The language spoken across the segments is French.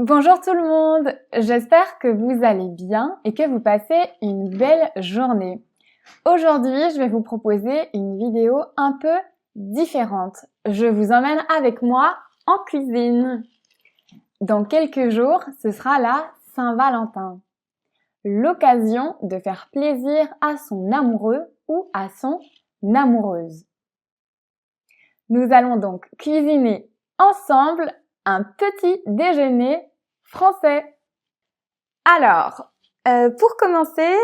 Bonjour tout le monde, j'espère que vous allez bien et que vous passez une belle journée. Aujourd'hui, je vais vous proposer une vidéo un peu différente. Je vous emmène avec moi en cuisine. Dans quelques jours, ce sera la Saint-Valentin. L'occasion de faire plaisir à son amoureux ou à son amoureuse. Nous allons donc cuisiner ensemble un petit déjeuner français. Alors, pour commencer,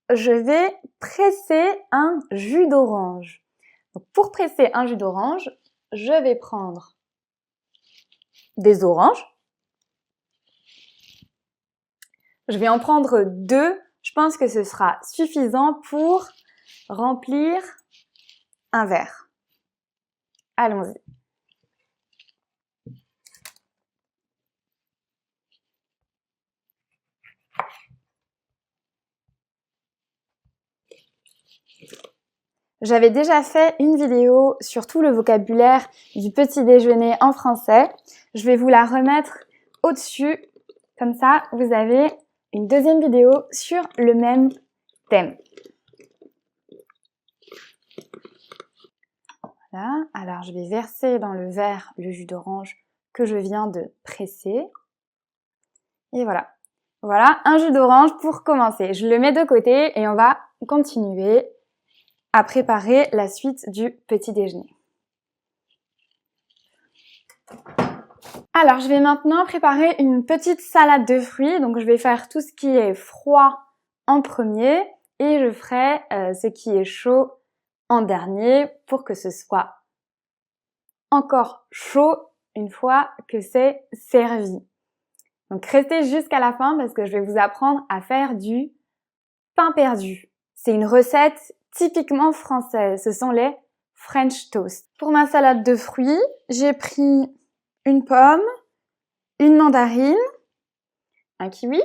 je vais presser un jus d'orange. Donc, pour presser un jus d'orange, je vais prendre des oranges. Je vais en prendre 2. Je pense que ce sera suffisant pour remplir un verre. Allons-y. J'avais déjà fait une vidéo sur tout le vocabulaire du petit déjeuner en français. Je vais vous la remettre au-dessus. Comme ça, vous avez une deuxième vidéo sur le même thème. Voilà. Alors, je vais verser dans le verre le jus d'orange que je viens de presser. Et voilà. Voilà, un jus d'orange pour commencer. Je le mets de côté et on va continuer à préparer la suite du petit déjeuner. Alors, je vais maintenant préparer une petite salade de fruits. Donc, je vais faire tout ce qui est froid en premier et je ferai ce qui est chaud en dernier pour que ce soit encore chaud une fois que c'est servi. Donc, restez jusqu'à la fin parce que je vais vous apprendre à faire du pain perdu. C'est une recette typiquement française. Ce sont les French toast. Pour ma salade de fruits, j'ai pris une pomme, une mandarine, un kiwi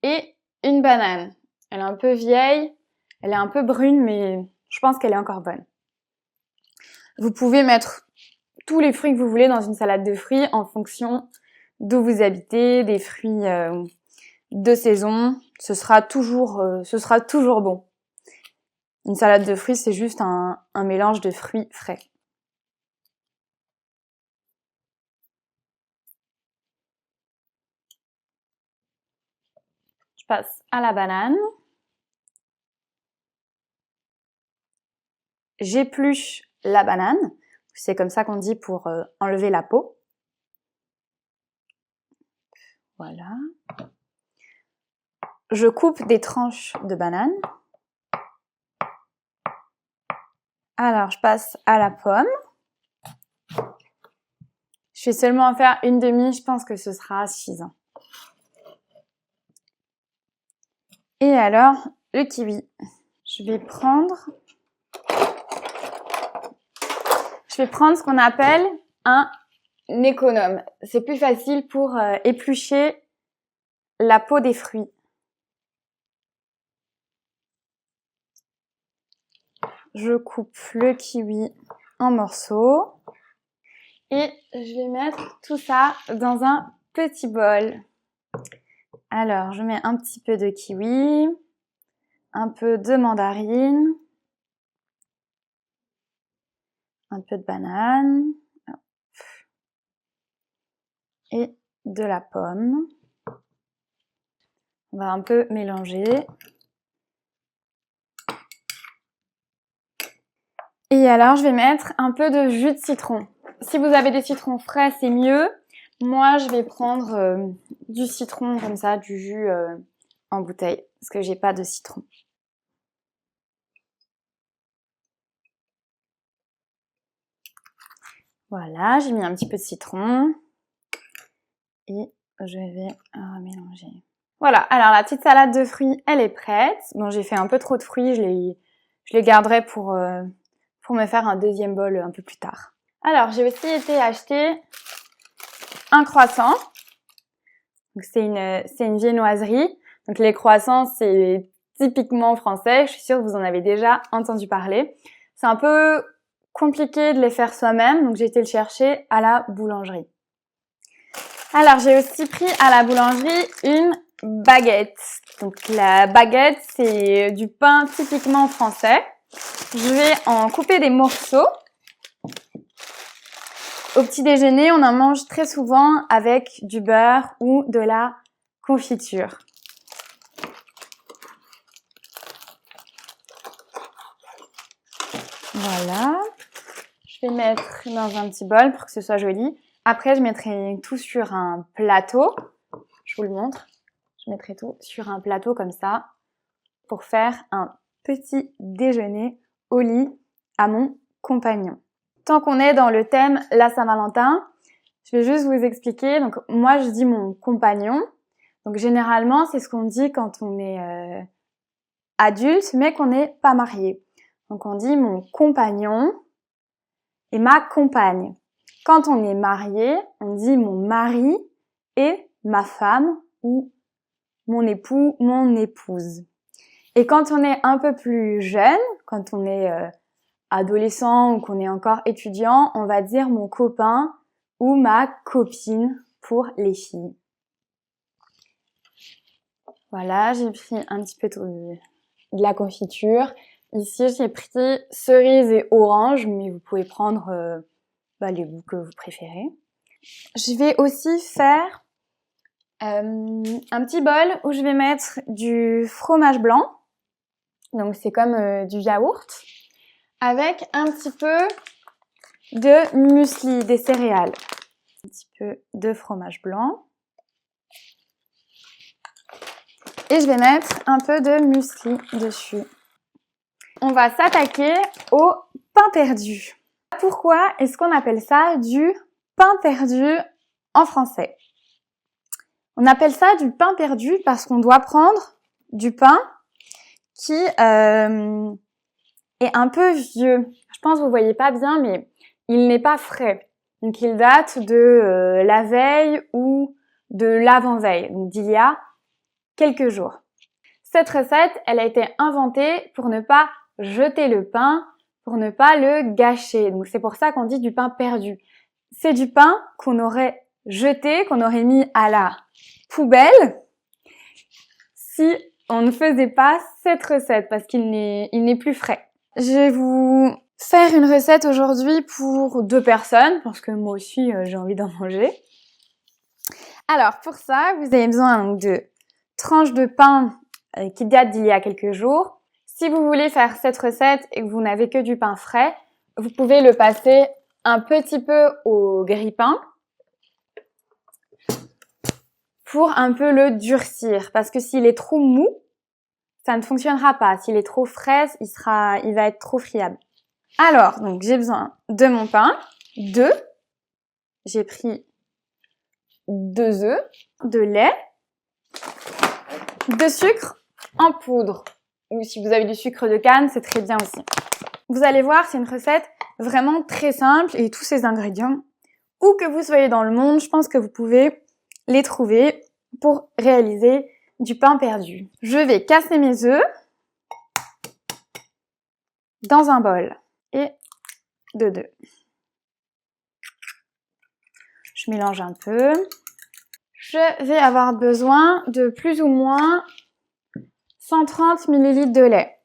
et une banane. Elle est un peu vieille, elle est un peu brune, mais je pense qu'elle est encore bonne. Vous pouvez mettre tous les fruits que vous voulez dans une salade de fruits en fonction d'où vous habitez, des fruits de saison. Ce sera toujours bon. Une salade de fruits, c'est juste un mélange de fruits frais. Je passe à la banane. J'épluche la banane. C'est comme ça qu'on dit pour enlever la peau. Voilà. Je coupe des tranches de banane. Alors, je passe à la pomme. Je vais seulement en faire une demi, je pense que ce sera suffisant. Et alors, le kiwi. Je vais prendre ce qu'on appelle un économe. C'est plus facile pour éplucher la peau des fruits. Je coupe le kiwi en morceaux et je vais mettre tout ça dans un petit bol. Alors, je mets un petit peu de kiwi, un peu de mandarine, un peu de banane et de la pomme. On va un peu mélanger. Et alors, je vais mettre un peu de jus de citron. Si vous avez des citrons frais, c'est mieux. Moi, je vais prendre du citron comme ça, du jus en bouteille, parce que j'ai pas de citron. Voilà, j'ai mis un petit peu de citron et je vais mélanger. Voilà, alors la petite salade de fruits, elle est prête. Bon, j'ai fait un peu trop de fruits, je les garderai pour me faire un deuxième bol un peu plus tard. Alors, j'ai aussi été acheter un croissant. Donc, c'est une viennoiserie. Donc, les croissants, c'est typiquement français. Je suis sûre que vous en avez déjà entendu parler. C'est un peu compliqué de les faire soi-même, donc j'ai été le chercher à la boulangerie. Alors, j'ai aussi pris à la boulangerie une baguette. Donc, la baguette, c'est du pain typiquement français. Je vais en couper des morceaux. Au petit déjeuner, on en mange très souvent avec du beurre ou de la confiture. Voilà. Je vais mettre dans un petit bol pour que ce soit joli. Après, je mettrai tout sur un plateau. Je vous le montre. Je mettrai tout sur un plateau comme ça pour faire un petit déjeuner au lit à mon compagnon. Tant qu'on est dans le thème la Saint-Valentin, je vais juste vous expliquer. Donc moi, je dis mon compagnon. Donc généralement, c'est ce qu'on dit quand on est adulte, mais qu'on n'est pas marié. Donc on dit mon compagnon et ma compagne. Quand on est marié, on dit mon mari et ma femme ou mon époux, mon épouse. Et quand on est un peu plus jeune, quand on est adolescent ou qu'on est encore étudiant, on va dire mon copain ou ma copine pour les filles. Voilà, j'ai pris un petit peu de la confiture. Ici, j'ai pris cerise et orange, mais vous pouvez prendre les goûts que vous préférez. Je vais aussi faire un petit bol où je vais mettre du fromage blanc. Donc c'est comme du yaourt avec un petit peu de muesli, des céréales. Un petit peu de fromage blanc. Et je vais mettre un peu de muesli dessus. On va s'attaquer au pain perdu. Pourquoi est-ce qu'on appelle ça du pain perdu en français? On appelle ça du pain perdu parce qu'on doit prendre du pain qui est un peu vieux. Je pense que vous voyez pas bien, mais il n'est pas frais. Donc il date de la veille ou de l'avant-veille, donc d'il y a quelques jours. Cette recette, elle a été inventée pour ne pas jeter le pain, pour ne pas le gâcher. Donc c'est pour ça qu'on dit du pain perdu. C'est du pain qu'on aurait jeté, qu'on aurait mis à la poubelle si on ne faisait pas cette recette parce qu'il n'est plus frais. Je vais vous faire une recette aujourd'hui pour 2 personnes parce que moi aussi j'ai envie d'en manger. Alors pour ça, vous avez besoin donc de tranches de pain qui datent d'il y a quelques jours. Si vous voulez faire cette recette et que vous n'avez que du pain frais, vous pouvez le passer un petit peu au grille-pain pour un peu le durcir. Parce que s'il est trop mou, ça ne fonctionnera pas. S'il est trop frais, il va être trop friable. Alors, donc j'ai besoin de mon pain, j'ai pris 2 œufs, de lait, de sucre en poudre. Ou si vous avez du sucre de canne, c'est très bien aussi. Vous allez voir, c'est une recette vraiment très simple et tous ces ingrédients, où que vous soyez dans le monde, je pense que vous pouvez les trouver pour réaliser du pain perdu. Je vais casser mes œufs dans un bol et de 2. Je mélange un peu. Je vais avoir besoin de plus ou moins 130 ml de lait.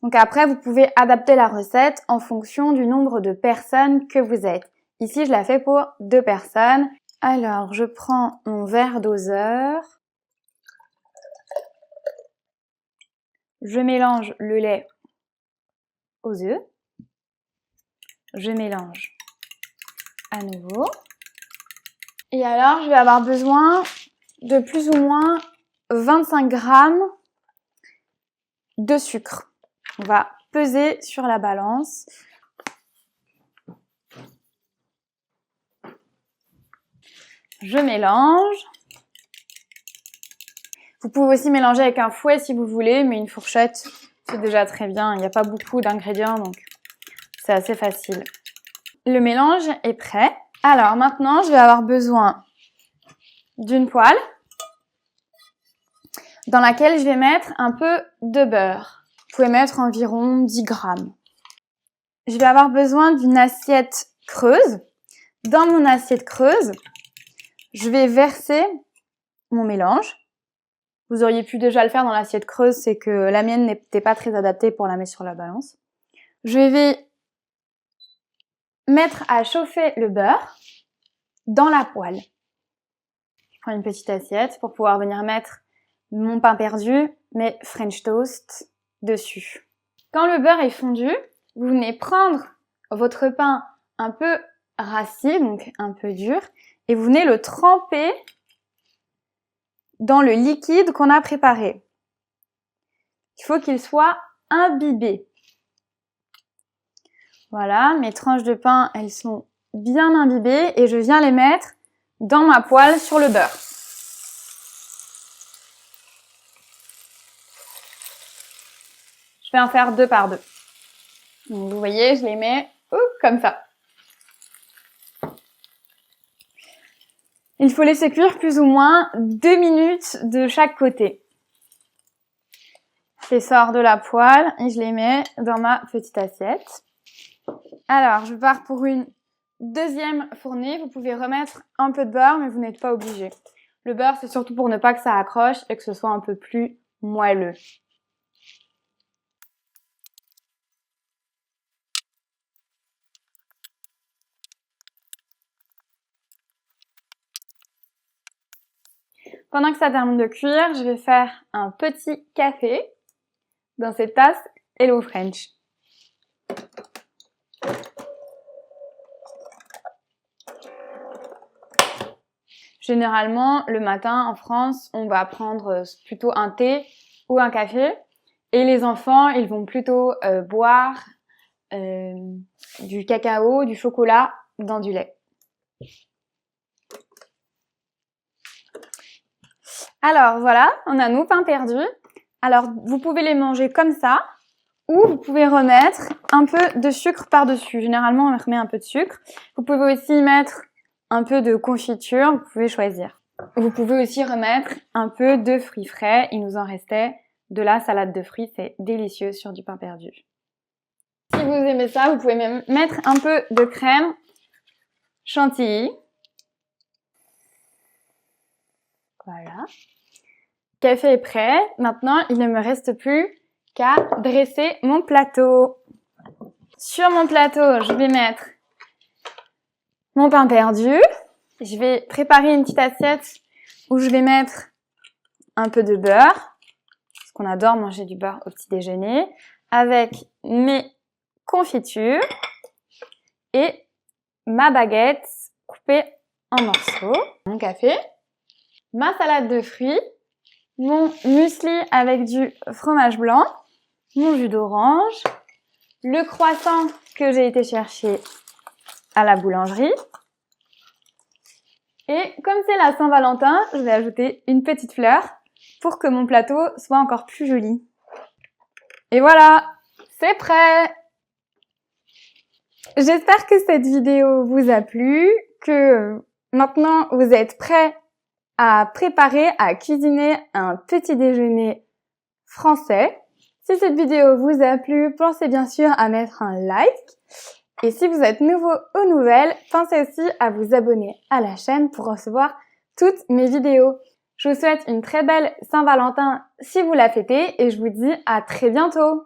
Donc après, vous pouvez adapter la recette en fonction du nombre de personnes que vous êtes. Ici, je la fais pour 2 personnes. Alors, je prends mon verre doseur. Je mélange le lait aux œufs. Je mélange à nouveau. Et alors, je vais avoir besoin de plus ou moins 25 grammes de sucre. On va peser sur la balance. Je mélange. Vous pouvez aussi mélanger avec un fouet si vous voulez, mais une fourchette, c'est déjà très bien. Il n'y a pas beaucoup d'ingrédients, donc c'est assez facile. Le mélange est prêt. Alors maintenant, je vais avoir besoin d'une poêle dans laquelle je vais mettre un peu de beurre. Vous pouvez mettre environ 10 grammes. Je vais avoir besoin d'une assiette creuse. Dans mon assiette creuse, je vais verser mon mélange. Vous auriez pu déjà le faire dans l'assiette creuse, c'est que la mienne n'était pas très adaptée pour la mettre sur la balance. Je vais mettre à chauffer le beurre dans la poêle. Je prends une petite assiette pour pouvoir venir mettre mon pain perdu, mes French toast dessus. Quand le beurre est fondu, vous venez prendre votre pain un peu rassis, donc un peu dur, et vous venez le tremper dans le liquide qu'on a préparé. Il faut qu'il soit imbibé. Voilà, mes tranches de pain, elles sont bien imbibées et je viens les mettre dans ma poêle sur le beurre. Je vais en faire 2 par 2. Donc, vous voyez, je les mets comme ça. Il faut laisser cuire plus ou moins 2 minutes de chaque côté. Je les sors de la poêle et je les mets dans ma petite assiette. Alors, je pars pour une deuxième fournée. Vous pouvez remettre un peu de beurre, mais vous n'êtes pas obligé. Le beurre, c'est surtout pour ne pas que ça accroche et que ce soit un peu plus moelleux. Pendant que ça termine de cuire, je vais faire un petit café dans cette tasse Hello French. Généralement, le matin en France, on va prendre plutôt un thé ou un café. Et les enfants, ils vont plutôt boire du cacao, du chocolat dans du lait. Alors voilà, on a nos pains perdus. Alors vous pouvez les manger comme ça ou vous pouvez remettre un peu de sucre par-dessus. Généralement, on remet un peu de sucre. Vous pouvez aussi mettre un peu de confiture, vous pouvez choisir. Vous pouvez aussi remettre un peu de fruits frais. Il nous en restait de la salade de fruits, c'est délicieux sur du pain perdu. Si vous aimez ça, vous pouvez même mettre un peu de crème chantilly. Voilà. Café est prêt. Maintenant, il ne me reste plus qu'à dresser mon plateau. Sur mon plateau, je vais mettre mon pain perdu. Je vais préparer une petite assiette où je vais mettre un peu de beurre, parce qu'on adore manger du beurre au petit déjeuner, avec mes confitures et ma baguette coupée en morceaux, mon café, ma salade de fruits, mon muesli avec du fromage blanc, mon jus d'orange, le croissant que j'ai été chercher à la boulangerie. Et comme c'est la Saint-Valentin, je vais ajouter une petite fleur pour que mon plateau soit encore plus joli. Et voilà, c'est prêt! J'espère que cette vidéo vous a plu, que maintenant vous êtes prêts à préparer, à cuisiner un petit déjeuner français. Si cette vidéo vous a plu, pensez bien sûr à mettre un like. Et si vous êtes nouveau ou nouvelle, pensez aussi à vous abonner à la chaîne pour recevoir toutes mes vidéos. Je vous souhaite une très belle Saint-Valentin si vous la fêtez et je vous dis à très bientôt.